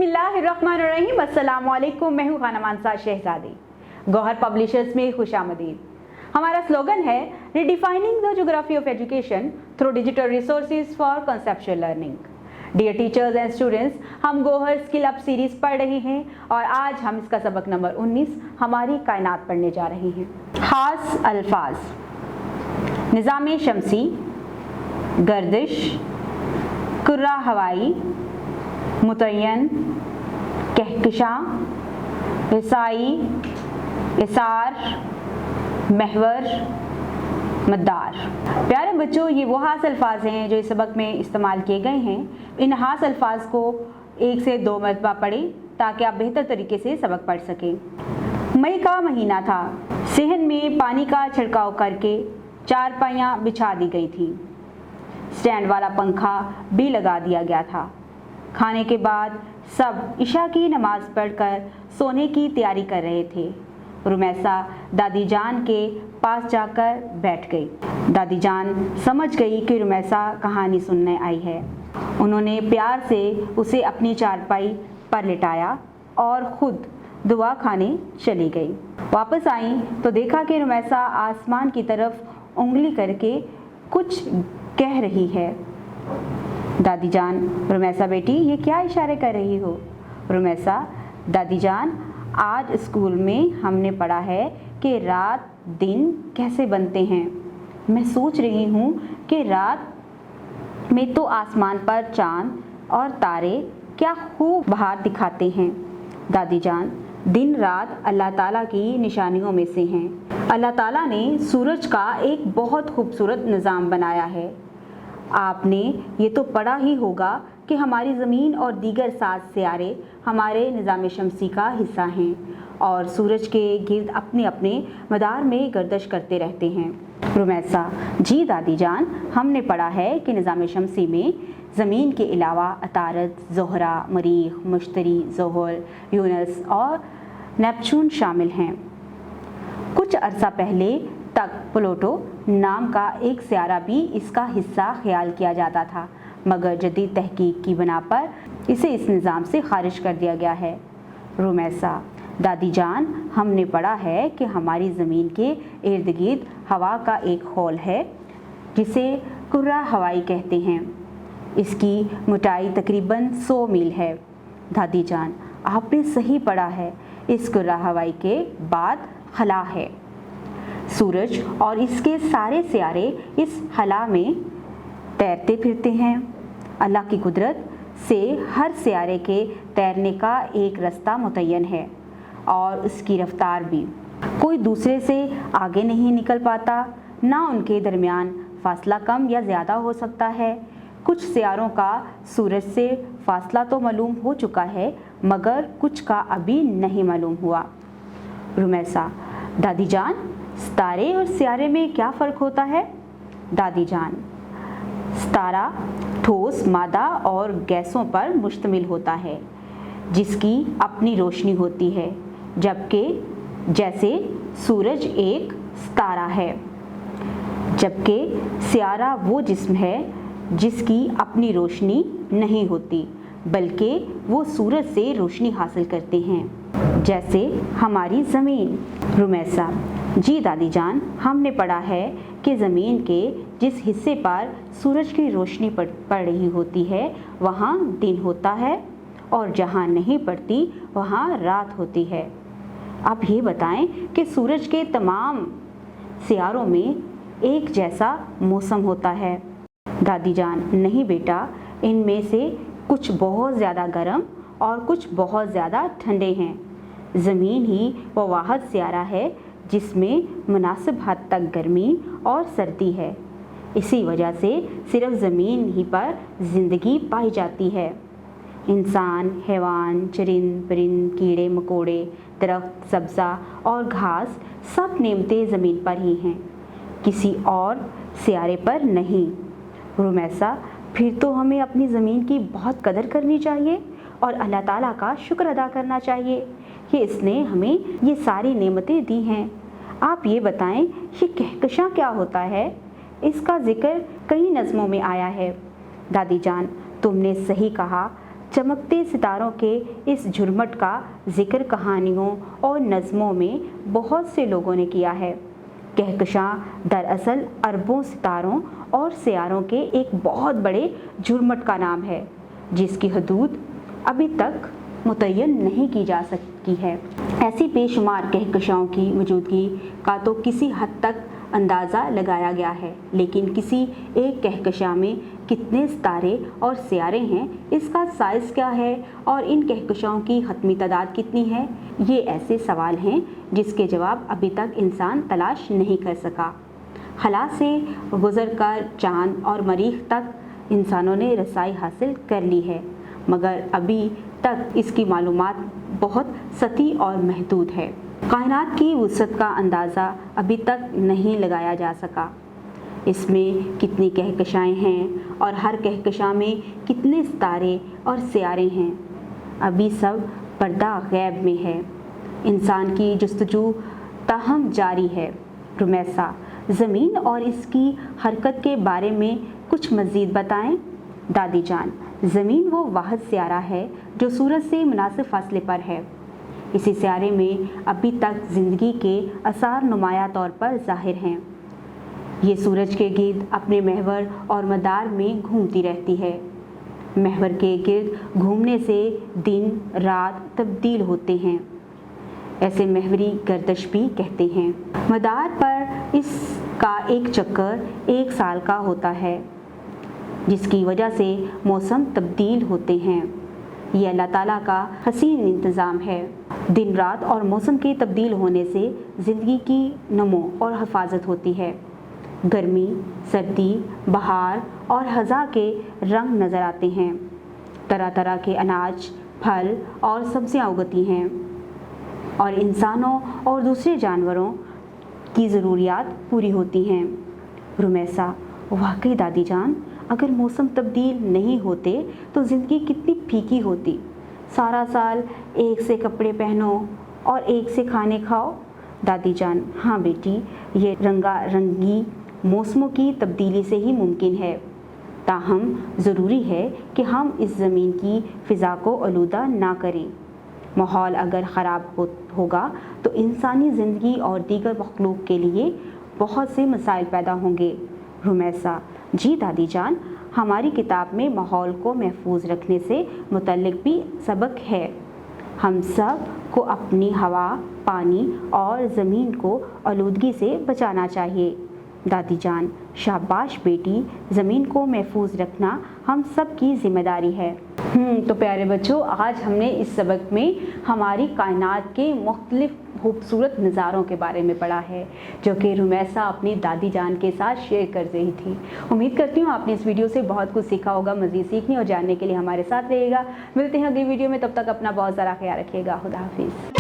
बिस्मिल्लाहिर्रहमानिर्रहीम। अस्सलाम वालेकुम। मैं हूँ खाना मानसा शहजादी। गौहर पब्लिशर्स में खुशामदीद। हमारा स्लोगन है redefining the geography of education through digital resources for conceptual learning. Dear teachers and students, हम गौहर स्किल अप सीरीज पढ़ रहे हैं और आज हम इसका सबक नंबर 19 हमारी कायनात पढ़ने जा रहे हैं। खास अल्फाज: निज़ाम शमसी, गर्दिश, कुर्रा हवाई, मुतय्यन, कहकशां, रसाई, इसार, महवर, मद्दार। प्यारे बच्चों, ये वो खास अल्फाज हैं जो इस सबक में इस्तेमाल किए गए हैं। इन खास अल्फाज को 1 से 2 मरतबा पढ़ें ताकि आप बेहतर तरीके से सबक पढ़ सकें। मई का महीना था। सेहन में पानी का छिड़काव करके चारपाइयाँ बिछा दी गई थी। स्टैंड वाला पंखा भी लगा दिया गया था। खाने के बाद सब इशा की नमाज पढ़कर सोने की तैयारी कर रहे थे। रुमैसा दादी जान के पास जाकर बैठ गई। दादी जान समझ गई कि रुमैसा कहानी सुनने आई है। उन्होंने प्यार से उसे अपनी चारपाई पर लिटाया और खुद दुआ खाने चली गई। वापस आई तो देखा कि रुमैसा आसमान की तरफ उंगली करके कुछ कह रही है। दादी जान: रुमैसा बेटी, ये क्या इशारे कर रही हो? रुमैसा: दादी जान, आज स्कूल में हमने पढ़ा है कि रात दिन कैसे बनते हैं। मैं सोच रही हूँ कि रात में तो आसमान पर चांद और तारे क्या खूब बाहर दिखाते हैं। दादी जान: दिन रात अल्लाह ताला की निशानियों में से हैं। अल्लाह ताला ने सूरज का एक बहुत खूबसूरत निज़ाम बनाया है। आपने ये तो पढ़ा ही होगा कि हमारी ज़मीन और दीगर 7 सियारे हमारे निज़ाम शमसी का हिस्सा हैं और सूरज के गिर्द अपने अपने मदार में गर्दिश करते रहते हैं। रुमैसा: जी दादी जान, हमने पढ़ा है कि निज़ाम शमसी में ज़मीन के अलावा अतारद, ज़ोहरा, मरीख, मुश्तरी, ज़ोहर, यूनस और नेपच्यून शामिल हैं। कुछ अरसा पहले तक प्लूटो नाम का एक सियारा भी इसका हिस्सा ख्याल किया जाता था, मगर जदीद तहकीक की बिना पर इसे इस निज़ाम से खारिज कर दिया गया है। रुमैसा: दादी जान, हमने पढ़ा है कि हमारी ज़मीन के इर्द गिर्द हवा का एक खोल है जिसे कुर्रा हवाई कहते हैं। इसकी मोटाई तकरीबन 100 मील है। दादी जान, आपने सही पढ़ा है। इस कुर्रा हवाई के बाद खला है। सूरज और इसके सारे सियारे इस खला में तैरते फिरते हैं। अल्लाह की कुदरत से हर सियारे के तैरने का एक रास्ता मुतय्यन है और उसकी रफ्तार भी। कोई दूसरे से आगे नहीं निकल पाता, ना उनके दरमियान फासला कम या ज़्यादा हो सकता है। कुछ सियारों का सूरज से फासला तो मालूम हो चुका है, मगर कुछ का अभी नहीं मालूम हुआ। रुमैसा: दादी जान, सितारे और सियारे में क्या फ़र्क होता है? दादी जान: सितारा ठोस मादा और गैसों पर मुश्तमिल होता है जिसकी अपनी रोशनी होती है, जबकि जैसे सूरज एक सितारा है, जबकि सियारा वो जिस्म है जिसकी अपनी रोशनी नहीं होती, बल्कि वो सूरज से रोशनी हासिल करते हैं, जैसे हमारी ज़मीन। रुमैसा: जी दादी जान, हमने पढ़ा है कि ज़मीन के जिस हिस्से पर सूरज की रोशनी पड़ रही होती है वहाँ दिन होता है और जहाँ नहीं पड़ती वहाँ रात होती है। अब ये बताएं कि सूरज के तमाम सियारों में एक जैसा मौसम होता है? दादी जान: नहीं बेटा, इनमें से कुछ बहुत ज़्यादा गर्म और कुछ बहुत ज़्यादा ठंडे हैं। ज़मीन ही वो वाहिद सियारा है जिसमें मुनासिब हद तक गर्मी और सर्दी है। इसी वजह से सिर्फ ज़मीन ही पर ज़िंदगी पाई जाती है। इंसान, हैवान, चरिंद परिंद, कीड़े मकोड़े, दरख्त, सब्ज़ा और घास सब नेमतें ज़मीन पर ही हैं, किसी और सियारे पर नहीं। रुमैसा: फिर तो हमें अपनी ज़मीन की बहुत कदर करनी चाहिए और अल्लाह ताला का शुक्र अदा करना चाहिए कि इसने हमें ये सारी नेमतें दी हैं। आप ये बताएं, ये कहकशां क्या होता है? इसका जिक्र कई नज़मों में आया है। दादी जान, तुमने सही कहा, चमकते सितारों के इस झुरमट का जिक्र कहानियों और नज़मों में बहुत से लोगों ने किया है। कहकशां दरअसल अरबों सितारों और सियारों के एक बहुत बड़े झुरमट का नाम है, जिसकी हदूद अभी तक मुतय्यन नहीं की जा सकी है। ऐसी बेशुमार कहकशाओं की मौजूदगी का तो किसी हद तक अंदाज़ा लगाया गया है, लेकिन किसी एक कहकशां में कितने सितारे और सियारे हैं, इसका साइज़ क्या है और इन कहकशाओं की हतमी तादाद कितनी है, ये ऐसे सवाल हैं जिसके जवाब अभी तक इंसान तलाश नहीं कर सका। खला से गुज़र कर चाँद और मरीख तक इंसानों ने रसाई हासिल कर ली है, मगर अभी तक इसकी मालूमात बहुत सतही और महदूद है। कायनात की वुसअत का अंदाज़ा अभी तक नहीं लगाया जा सका। इसमें कितनी कहकशाएँ हैं और हर कहकशां में कितने सितारे और सियारे हैं, अभी सब पर्दा गैब में है। इंसान की जुस्तजू ताहम जारी है। रुमैसा, ज़मीन और इसकी हरकत के बारे में कुछ मज़ीद बताएं। दादी जान, ज़मीन वो वाहिद सियारा है जो सूरज से मुनासिब फासले पर है। इसी सियारे में अभी तक ज़िंदगी के आसार नुमाया तौर पर ज़ाहिर हैं। ये सूरज के गिर्द अपने महवर और मदार में घूमती रहती है। महवर के गिर्द घूमने से दिन रात तब्दील होते हैं, ऐसे महवरी गर्दश भी कहते हैं। मदार पर इसका एक चक्कर 1 साल का होता है, जिसकी वजह से मौसम तब्दील होते हैं। ये अल्लाह ताला का हसीन इंतज़ाम है। दिन रात और मौसम के तब्दील होने से ज़िंदगी की नमो और हिफाजत होती है। गर्मी, सर्दी, बहार और ख़ज़ां के रंग नज़र आते हैं। तरह तरह के अनाज, फल और सब्जियां उगती हैं और इंसानों और दूसरे जानवरों की ज़रूरियात पूरी होती हैं। रुमैसा, वाकई दादी जान, अगर मौसम तब्दील नहीं होते तो ज़िंदगी कितनी फीकी होती। सारा साल एक से कपड़े पहनो और एक से खाने खाओ। दादी जान, हाँ बेटी, ये रंगा रंगी मौसमों की तब्दीली से ही मुमकिन है। ताहम ज़रूरी है कि हम इस ज़मीन की फ़िज़ा को आलूदा ना करें। माहौल अगर ख़राब होगा तो इंसानी ज़िंदगी और दीगर मखलूक के लिए बहुत से मसाइल पैदा होंगे। रुमैसा, जी दादी जान, हमारी किताब में माहौल को महफूज रखने से मुतल्लिक भी सबक है। हम सब को अपनी हवा, पानी और ज़मीन को आलूदगी से बचाना चाहिए। दादी जान, शाबाश बेटी, ज़मीन को महफूज रखना हम सब की ज़िम्मेदारी है। तो प्यारे बच्चों, आज हमने इस सबक में हमारी कायनात के मुख्तलिफ खूबसूरत नज़ारों के बारे में पढ़ा है, जो कि रुमैसा अपनी दादी जान के साथ शेयर कर रही थी। उम्मीद करती हूँ आपने इस वीडियो से बहुत कुछ सीखा होगा। मज़ीद सीखने और जानने के लिए हमारे साथ रहिएगा। मिलते हैं अगली वीडियो में, तब तक अपना बहुत सारा ख्याल रखिएगा। खुदा हाफिज़।